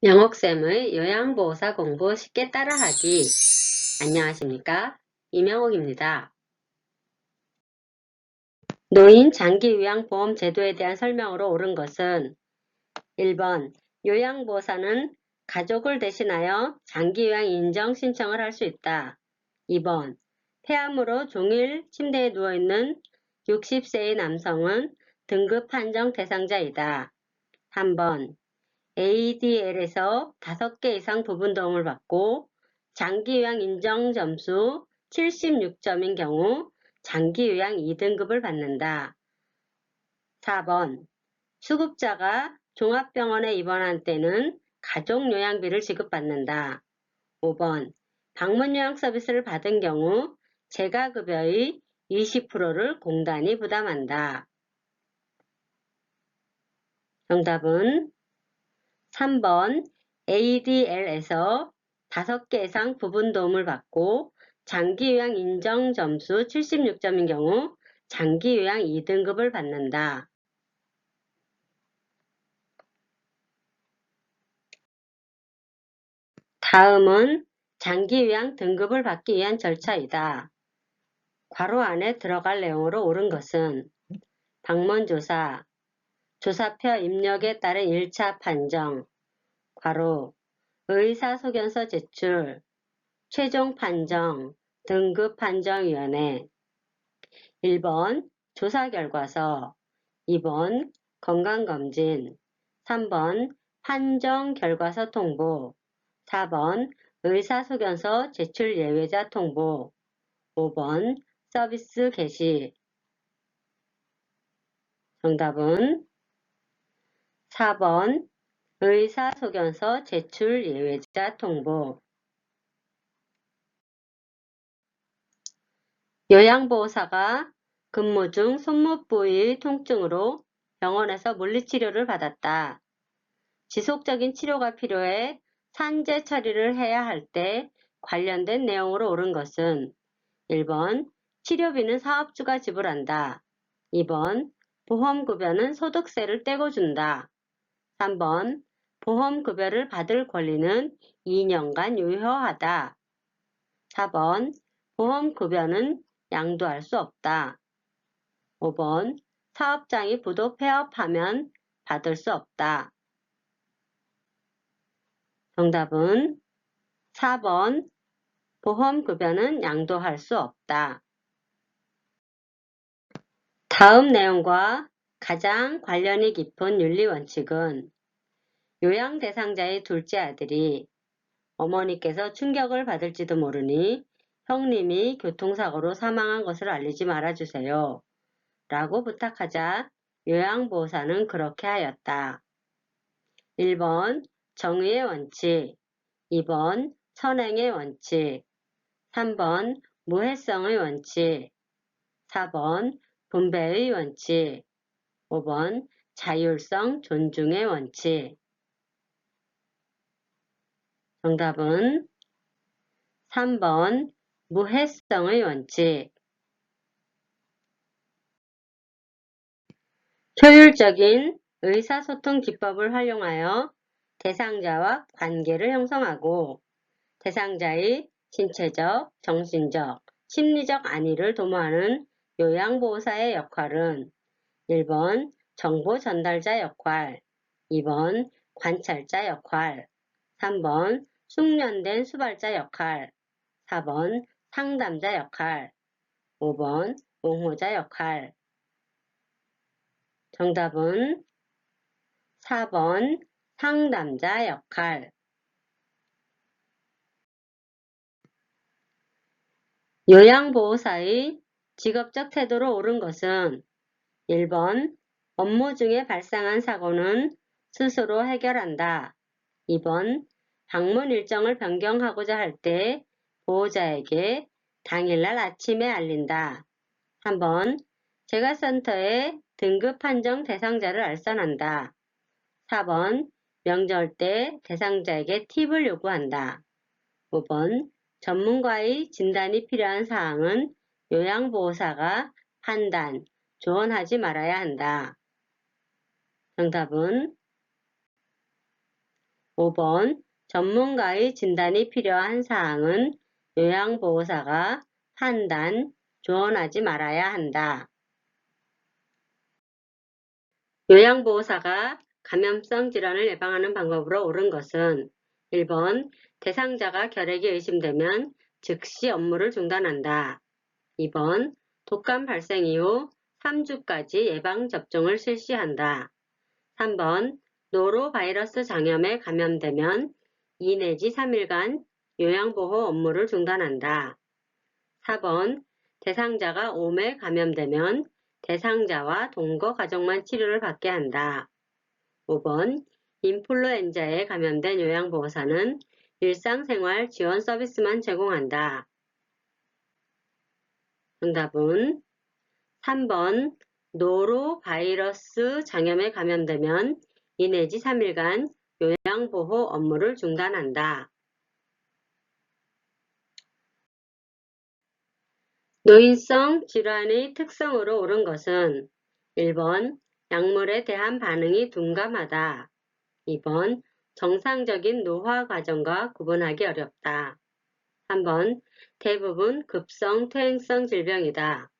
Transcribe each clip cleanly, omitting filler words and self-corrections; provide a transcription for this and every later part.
명옥쌤의 요양보호사 공부 쉽게 따라하기. 안녕하십니까? 이명옥입니다. 노인 장기요양보험 제도에 대한 설명으로 옳은 것은 1번 요양보호사는 가족을 대신하여 장기요양 인정 신청을 할 수 있다. 2번 폐암으로 종일 침대에 누워있는 60세의 남성은 등급 판정 대상자이다. 3번 ADL에서 5개 이상 부분 도움을 받고 장기요양 인정 점수 76점인 경우 장기요양 2등급을 받는다. 4번 수급자가 종합병원에 입원한 때는 가족요양비를 지급받는다. 5번 방문요양 서비스를 받은 경우 재가급여의 20%를 공단이 부담한다. 정답은 3번 ADL에서 5개 이상 부분 도움을 받고 장기요양 인정 점수 76점인 경우 장기요양 2등급을 받는다. 다음은 장기요양 등급을 받기 위한 절차이다. 괄호 안에 들어갈 내용으로 옳은 것은 방문조사, 조사표 입력에 따른 1차 판정, 괄호, 의사소견서 제출, 최종 판정, 등급판정위원회 1번 조사결과서 2번 건강검진 3번 판정결과서 통보 4번 의사소견서 제출 예외자 통보 5번 서비스 개시 정답은 4번 의사소견서 제출 예외자 통보 요양보호사가 근무 중 손목 부위의 통증으로 병원에서 물리치료를 받았다. 지속적인 치료가 필요해 산재 처리를 해야 할 때 관련된 내용으로 옳은 것은 1번 치료비는 사업주가 지불한다. 2번 보험급여는 소득세를 떼고 준다. 3번 보험급여를 받을 권리는 2년간 유효하다. 4번 보험급여는 양도할 수 없다. 5번 사업장이 부도 폐업하면 받을 수 없다. 정답은 4번 보험급여는 양도할 수 없다. 다음 내용과 가장 관련이 깊은 윤리원칙은 요양 대상자의 둘째 아들이 어머니께서 충격을 받을지도 모르니 형님이 교통사고로 사망한 것을 알리지 말아주세요. 라고 부탁하자 요양보호사는 그렇게 하였다. 1번 정의의 원칙, 2번 선행의 원칙, 3번 무해성의 원칙, 4번 분배의 원칙, 5번 자율성 존중의 원칙. 정답은 3번 무해성의 원칙. 효율적인 의사소통 기법을 활용하여 대상자와 관계를 형성하고 대상자의 신체적, 정신적, 심리적 안위를 도모하는 요양보호사의 역할은 1번 정보 전달자 역할, 2번 관찰자 역할, 3번 숙련된 수발자 역할, 4번 상담자 역할, 5번 옹호자 역할. 정답은 4번 상담자 역할. 요양보호사의 직업적 태도로 옳은 것은 1번 업무 중에 발생한 사고는 스스로 해결한다. 2번 방문 일정을 변경하고자 할 때 보호자에게 당일날 아침에 알린다. 3번 재가센터에 등급 판정 대상자를 알선한다. 4번 명절 때 대상자에게 팁을 요구한다. 5번 전문가의 진단이 필요한 사항은 요양보호사가 판단, 조언하지 말아야 한다. 정답은 5번 전문가의 진단이 필요한 사항은 요양보호사가 판단, 조언하지 말아야 한다. 요양보호사가 감염성 질환을 예방하는 방법으로 옳은 것은 1번 대상자가 결핵이 의심되면 즉시 업무를 중단한다. 2번 독감 발생 이후 3주까지 예방접종을 실시한다. 3번 노로바이러스 장염에 감염되면 2 내지 3일간 요양보호 업무를 중단한다. 4번 대상자가 옴에 감염되면 대상자와 동거 가족만 치료를 받게 한다. 5번 인플루엔자에 감염된 요양보호사는 일상생활 지원 서비스만 제공한다. 정답은 3번 노로바이러스 장염에 감염되면 2 내지 3일간 요양보호 업무를 중단한다. 노인성 질환의 특성으로 옳은 것은 1번 약물에 대한 반응이 둔감하다. 2번 정상적인 노화 과정과 구분하기 어렵다. 3번 대부분 급성 퇴행성 질병이다.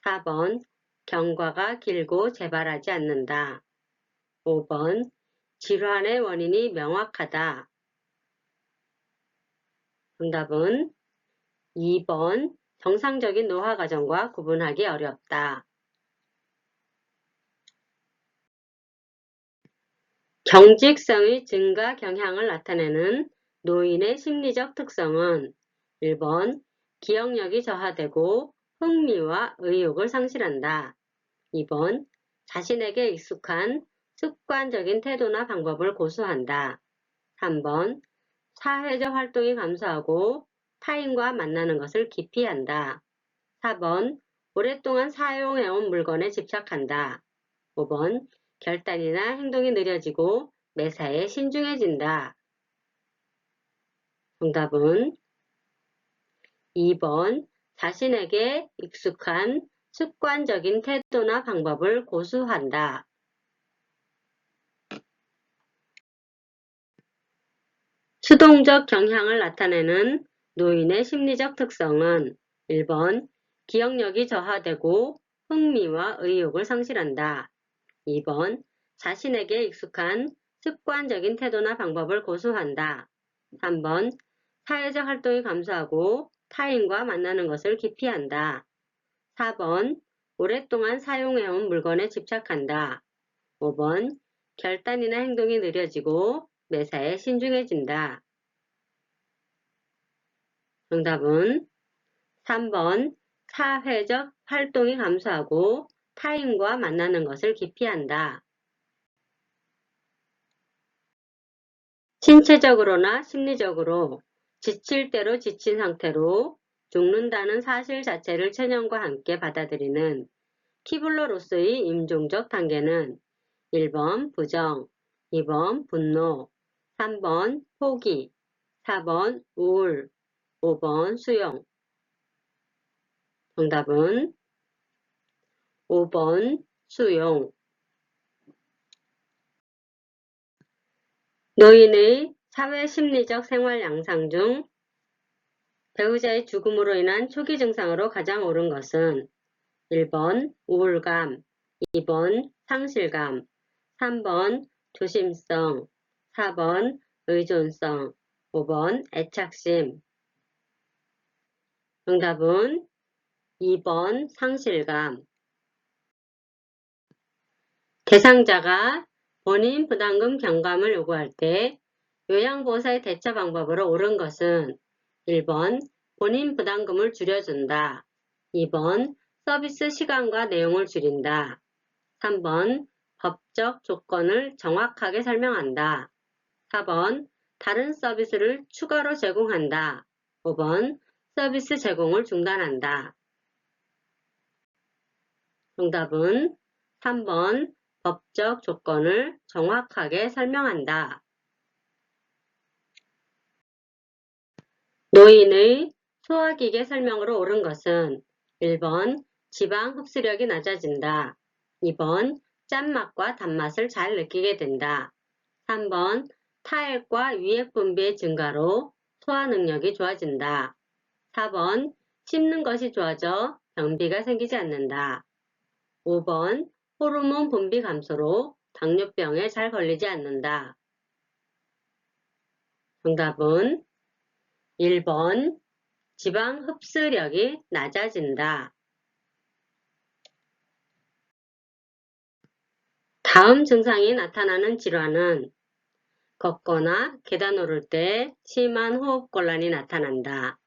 4번 경과가 길고 재발하지 않는다. 5번 질환의 원인이 명확하다. 정답은 2번 정상적인 노화 과정과 구분하기 어렵다. 경직성의 증가 경향을 나타내는 노인의 심리적 특성은 1번 기억력이 저하되고 흥미와 의욕을 상실한다. 2번 자신에게 익숙한 습관적인 태도나 방법을 고수한다. 3번 사회적 활동이 감소하고 타인과 만나는 것을 기피한다. 4번 오랫동안 사용해온 물건에 집착한다. 5번 결단이나 행동이 느려지고 매사에 신중해진다. 정답은 2번 자신에게 익숙한 습관적인 태도나 방법을 고수한다. 수동적 경향을 나타내는 노인의 심리적 특성은 1번 기억력이 저하되고 흥미와 의욕을 상실한다. 2번 자신에게 익숙한 습관적인 태도나 방법을 고수한다. 3번 사회적 활동이 감소하고 타인과 만나는 것을 기피한다. 4번 오랫동안 사용해온 물건에 집착한다. 5번 결단이나 행동이 느려지고 매사에 신중해진다. 정답은 3번 사회적 활동이 감소하고 타인과 만나는 것을 기피한다. 신체적으로나 심리적으로 지칠 대로 지친 상태로 죽는다는 사실 자체를 체념과 함께 받아들이는 키블러-로스의 임종적 단계는 1번 부정, 2번 분노, 3번 포기, 4번 우울, 5번 수용. 정답은 5번 수용. 노인의 사회심리적 생활 양상 중 배우자의 죽음으로 인한 초기 증상으로 가장 옳은 것은 1번 우울감, 2번 상실감, 3번 조심성, 4번 의존성, 5번 애착심. 정답은 2번 상실감. 대상자가 본인 부담금 경감을 요구할 때 요양보호사의 대처 방법으로 옳은 것은 1번 본인 부담금을 줄여준다. 2번 서비스 시간과 내용을 줄인다. 3번 법적 조건을 정확하게 설명한다. 4번 다른 서비스를 추가로 제공한다. 5번 서비스 제공을 중단한다. 정답은 3번 법적 조건을 정확하게 설명한다. 노인의 소화기계 설명으로 옳은 것은 1번 지방 흡수력이 낮아진다. 2번 짠맛과 단맛을 잘 느끼게 된다. 3번 타액과 위액 분비의 증가로 소화 능력이 좋아진다. 4번 씹는 것이 좋아져 변비가 생기지 않는다. 5번 호르몬 분비 감소로 당뇨병에 잘 걸리지 않는다. 정답은 1번 지방 흡수력이 낮아진다. 다음 증상이 나타나는 질환은 걷거나 계단 오를 때 심한 호흡곤란이 나타난다.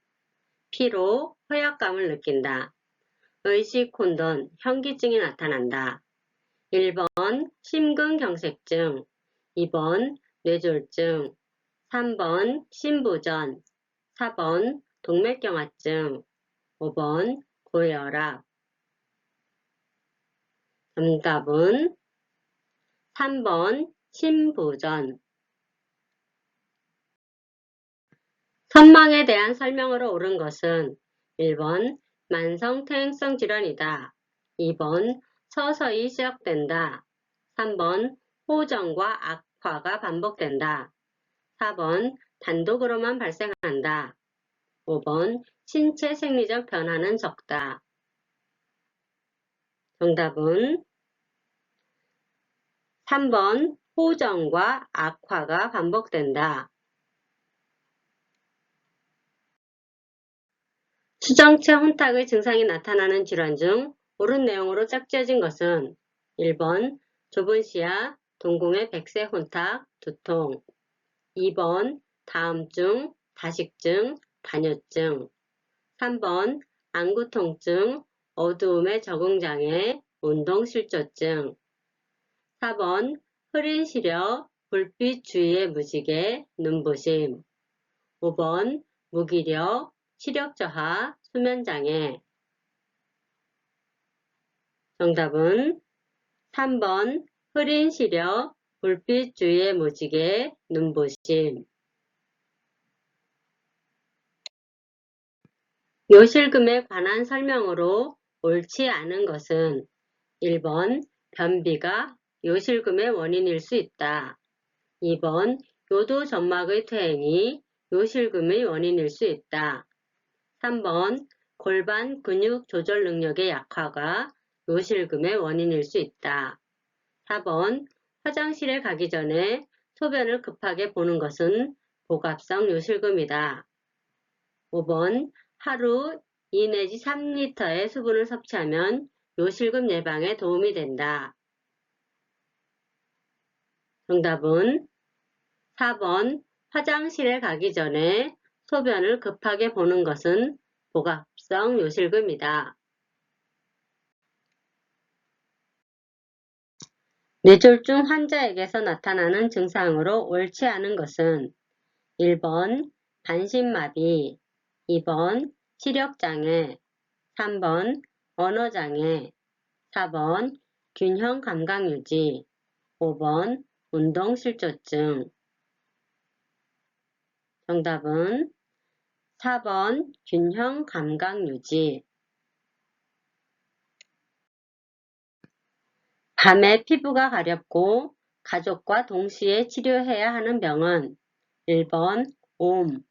피로, 허약감을 느낀다. 의식 혼돈, 현기증이 나타난다. 1번 심근경색증, 2번 뇌졸중, 3번 심부전, 4번 동맥경화증, 5번 고혈압. 정답은 3번 심부전. 선망에 대한 설명으로 옳은 것은 1번 만성 퇴행성 질환이다. 2번 서서히 시작된다. 3번 호전과 악화가 반복된다. 4번 단독으로만 발생한다. 5번 신체 생리적 변화는 적다. 정답은 3번 호전과 악화가 반복된다. 수정체 혼탁의 증상이 나타나는 질환 중 옳은 내용으로 짝지어진 것은 1번 좁은 시야, 동공의 백색 혼탁, 두통. 2번 다음증, 다식증, 다뇨증. 3번 안구통증, 어두움의 적응장애, 운동실조증. 4번 흐린 시력, 불빛 주위의 무지개, 눈부심. 5번 무기력, 시력저하, 수면장애. 정답은 3번 흐린 시력, 불빛 주위의 무지개, 눈부심. 요실금에 관한 설명으로 옳지 않은 것은 1번 변비가 요실금의 원인일 수 있다. 2번 요도점막의 퇴행이 요실금의 원인일 수 있다. 3번 골반 근육 조절 능력의 약화가 요실금의 원인일 수 있다. 4번 화장실에 가기 전에 소변을 급하게 보는 것은 복압성 요실금이다. 5번 하루 2 내지 3리터의 수분을 섭취하면 요실금 예방에 도움이 된다. 정답은 4번 화장실에 가기 전에 소변을 급하게 보는 것은 복압성 요실금이다. 뇌졸중 환자에게서 나타나는 증상으로 옳지 않은 것은 1번 반신마비, 2번 시력장애, 3번 언어장애, 4번 균형 감각유지, 5번 운동실조증. 정답은 4번 균형 감각유지. 밤에 피부가 가렵고 가족과 동시에 치료해야 하는 병은 1번 옴,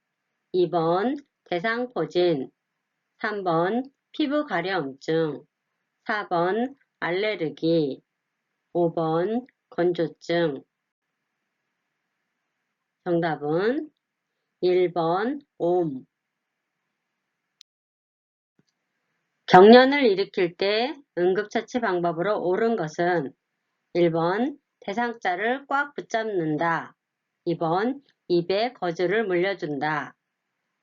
2번 대상포진, 3번 피부 가려움증, 4번 알레르기, 5번 건조증. 정답은 1번 옴. 경련을 일으킬 때 응급처치 방법으로 옳은 것은 1번 대상자를 꽉 붙잡는다. 2번 입에 거즈를 물려준다.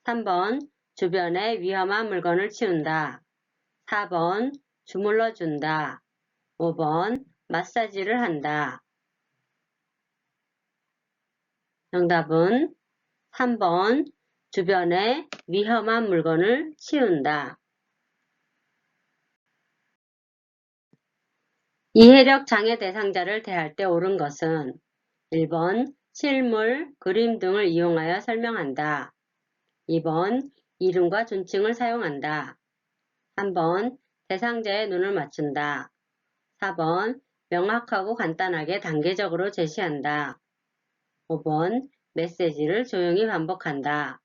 3번 주변에 위험한 물건을 치운다. 4번 주물러준다. 5번 마사지를 한다. 정답은 3번 주변에 위험한 물건을 치운다. 이해력 장애 대상자를 대할 때 옳은 것은 1번 실물, 그림 등을 이용하여 설명한다. 2번 이름과 존칭을 사용한다. 3번 대상자의 눈을 맞춘다. 4번 명확하고 간단하게 단계적으로 제시한다. 5번 메시지를 조용히 반복한다.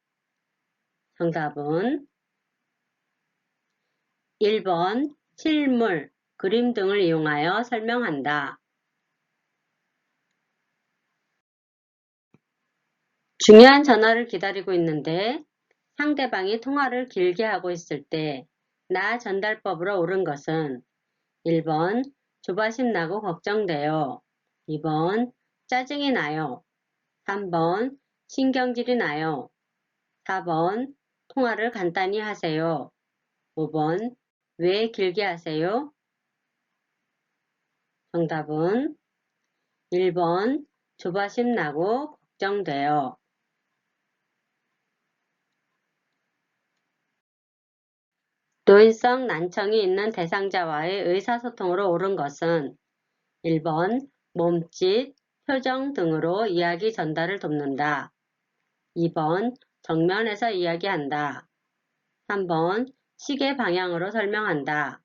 정답은 1번 실물, 그림 등을 이용하여 설명한다. 중요한 전화를 기다리고 있는데 상대방이 통화를 길게 하고 있을 때 나 전달법으로 옳은 것은 1번 조바심 나고 걱정돼요. 2번 짜증이 나요. 3번 신경질이 나요. 4번 통화를 간단히 하세요. 5번 왜 길게 하세요? 정답은 1번 조바심 나고 걱정돼요. 노인성 난청이 있는 대상자와의 의사소통으로 옳은 것은 1번 몸짓, 표정 등으로 이야기 전달을 돕는다. 2번 정면에서 이야기한다. 3번 시계 방향으로 설명한다.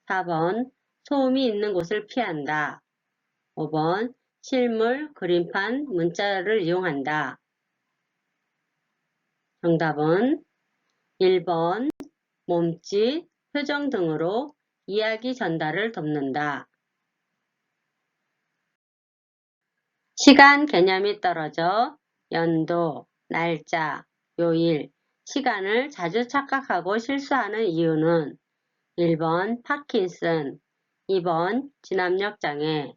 4번 소음이 있는 곳을 피한다. 5번 실물, 그림판, 문자를 이용한다. 정답은 1번 몸짓, 표정 등으로 이야기 전달을 돕는다. 시간 개념이 떨어져 연도, 날짜, 요일, 시간을 자주 착각하고 실수하는 이유는 1번 파킨슨, 2번 진압력 장애,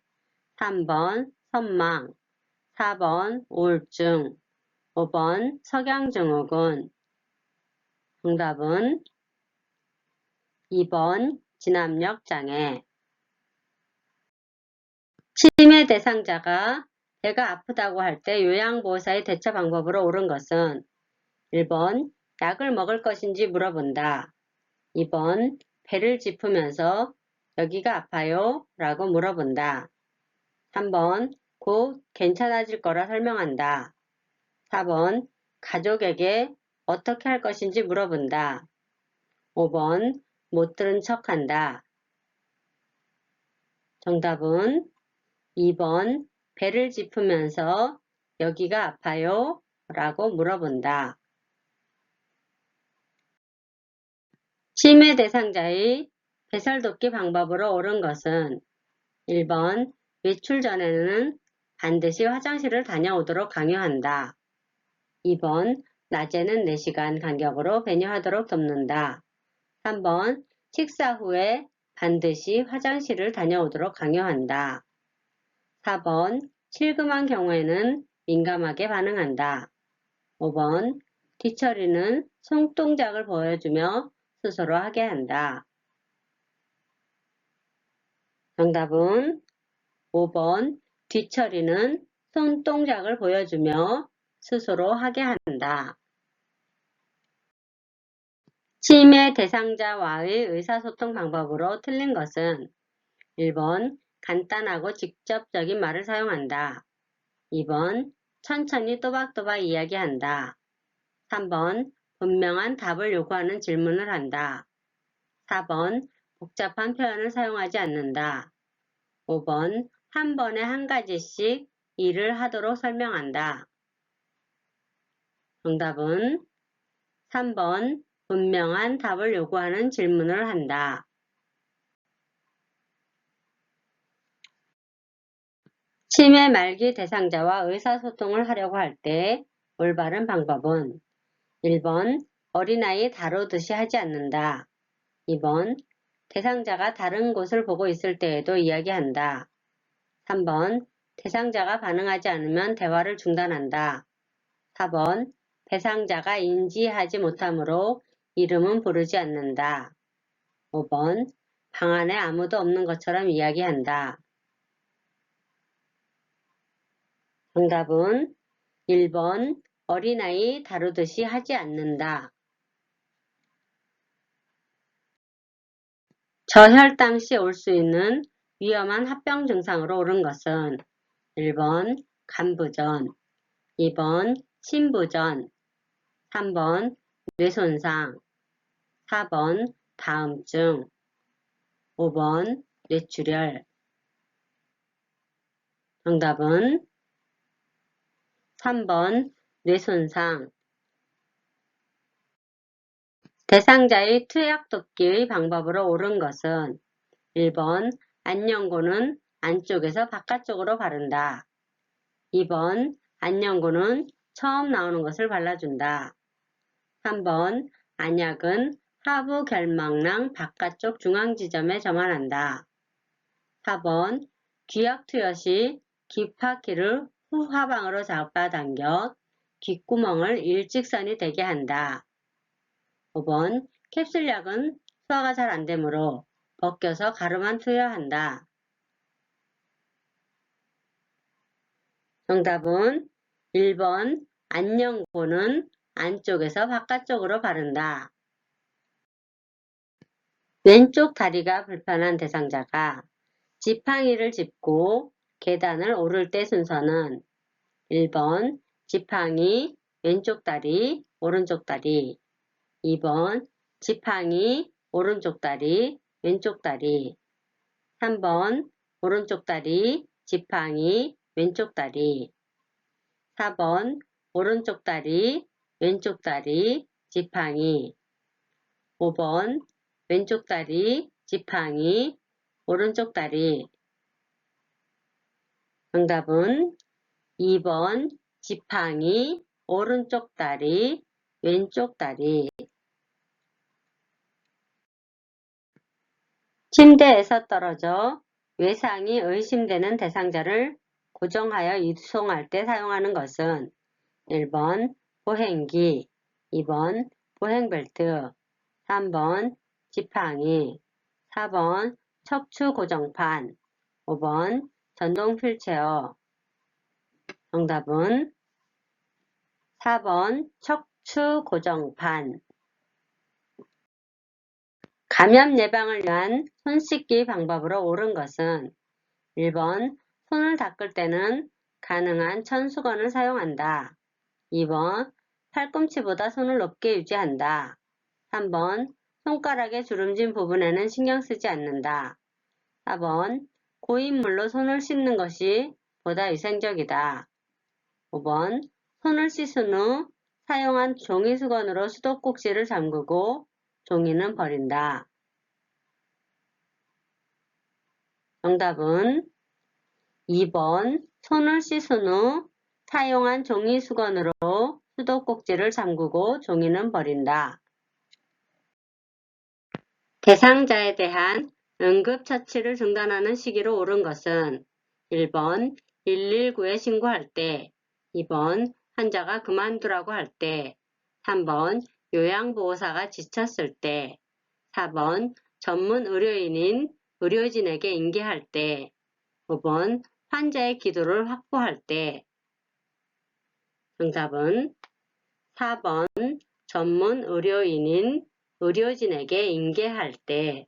3번 선망, 4번 우울증, 5번 석양증후군. 정답은 2번 진압력 장애. 치매 대상자가 배가 아프다고 할 때 요양보호사의 대처 방법으로 옳은 것은 1번 약을 먹을 것인지 물어본다. 2번 배를 짚으면서 여기가 아파요? 라고 물어본다. 3번 곧 괜찮아질 거라 설명한다. 4번 가족에게 어떻게 할 것인지 물어본다. 5번 못 들은 척한다. 정답은 2번 배를 짚으면서 여기가 아파요? 라고 물어본다. 치매 대상자의 배설돕기 방법으로 옳은 것은 1번 외출 전에는 반드시 화장실을 다녀오도록 강요한다. 2번 낮에는 4시간 간격으로 배뇨하도록 돕는다. 3번 식사 후에 반드시 화장실을 다녀오도록 강요한다. 4번 실금한 경우에는 민감하게 반응한다. 5번 뒤처리는 손동작을 보여주며 스스로 하게 한다. 정답은 5번 뒤처리는 손동작을 보여주며 스스로 하게 한다. 치매 대상자와의 의사소통 방법으로 틀린 것은 1번 간단하고 직접적인 말을 사용한다. 2번 천천히 또박또박 이야기한다. 3번 분명한 답을 요구하는 질문을 한다. 4번 복잡한 표현을 사용하지 않는다. 5번 한 번에 한 가지씩 일을 하도록 설명한다. 정답은 3번 분명한 답을 요구하는 질문을 한다. 치매 말기 대상자와 의사소통을 하려고 할 때 올바른 방법은 1번 어린아이 다루듯이 하지 않는다. 2번 대상자가 다른 곳을 보고 있을 때에도 이야기한다. 3번 대상자가 반응하지 않으면 대화를 중단한다. 4번 대상자가 인지하지 못하므로 이름은 부르지 않는다. 5번 방 안에 아무도 없는 것처럼 이야기한다. 정답은 1번 어린아이 다루듯이 하지 않는다. 저혈당 시 올 수 있는 위험한 합병 증상으로 옳은 것은 1번 간부전, 2번 신부전, 3번 뇌손상, 4번 다음증, 5번 뇌출혈. 정답은 3번 뇌손상. 대상자의 투약 돕기의 방법으로 옳은 것은 1번 안녕고는 안쪽에서 바깥쪽으로 바른다. 2번 안녕고는 처음 나오는 것을 발라준다. 3번 안약은 하부 결막낭 바깥쪽 중앙 지점에 점환한다. 4번 귀약 투여 시 귀파키를 후하방으로 잡아당겨 귓구멍을 일직선이 되게 한다. 5번 캡슐약은 소화가 잘 안되므로 벗겨서 가루만 투여한다. 정답은 1번 안녕고는 안쪽에서 바깥쪽으로 바른다. 왼쪽 다리가 불편한 대상자가 지팡이를 짚고 계단을 오를 때 순서는 1번 지팡이 왼쪽 다리 오른쪽 다리, 2번 지팡이 오른쪽 다리 왼쪽 다리, 3번 오른쪽 다리 지팡이 왼쪽 다리, 4번 오른쪽 다리 왼쪽 다리 지팡이, 5번 왼쪽 다리 지팡이 오른쪽 다리. 정답은 2번 지팡이 오른쪽 다리 왼쪽 다리. 침대에서 떨어져 외상이 의심되는 대상자를 고정하여 이송할 때 사용하는 것은 1번 보행기, 2번 보행벨트, 3번 지팡이, 4번 척추 고정판, 5번 전동 휠체어. 정답은 4번 척추 고정판. 감염 예방을 위한 손 씻기 방법으로 옳은 것은 1번 손을 닦을 때는 가능한 천수건을 사용한다. 2번 팔꿈치보다 손을 높게 유지한다. 3번 손가락의 주름진 부분에는 신경 쓰지 않는다. 4번 고인물로 손을 씻는 것이 보다 위생적이다. 5번 손을 씻은 후 사용한 종이수건으로 수도꼭지를 잠그고 종이는 버린다. 정답은 2번 손을 씻은 후 사용한 종이수건으로 수도꼭지를 잠그고 종이는 버린다. 대상자에 대한 응급처치를 중단하는 시기로 옳은 것은 1번 119에 신고할 때, 2번 환자가 그만두라고 할 때, 3번 요양보호사가 지쳤을 때, 4번 전문 의료인인 의료진에게 인계할 때, 5번 환자의 기도를 확보할 때. 정답은 4번 전문 의료인인 의료진에게 인계할 때.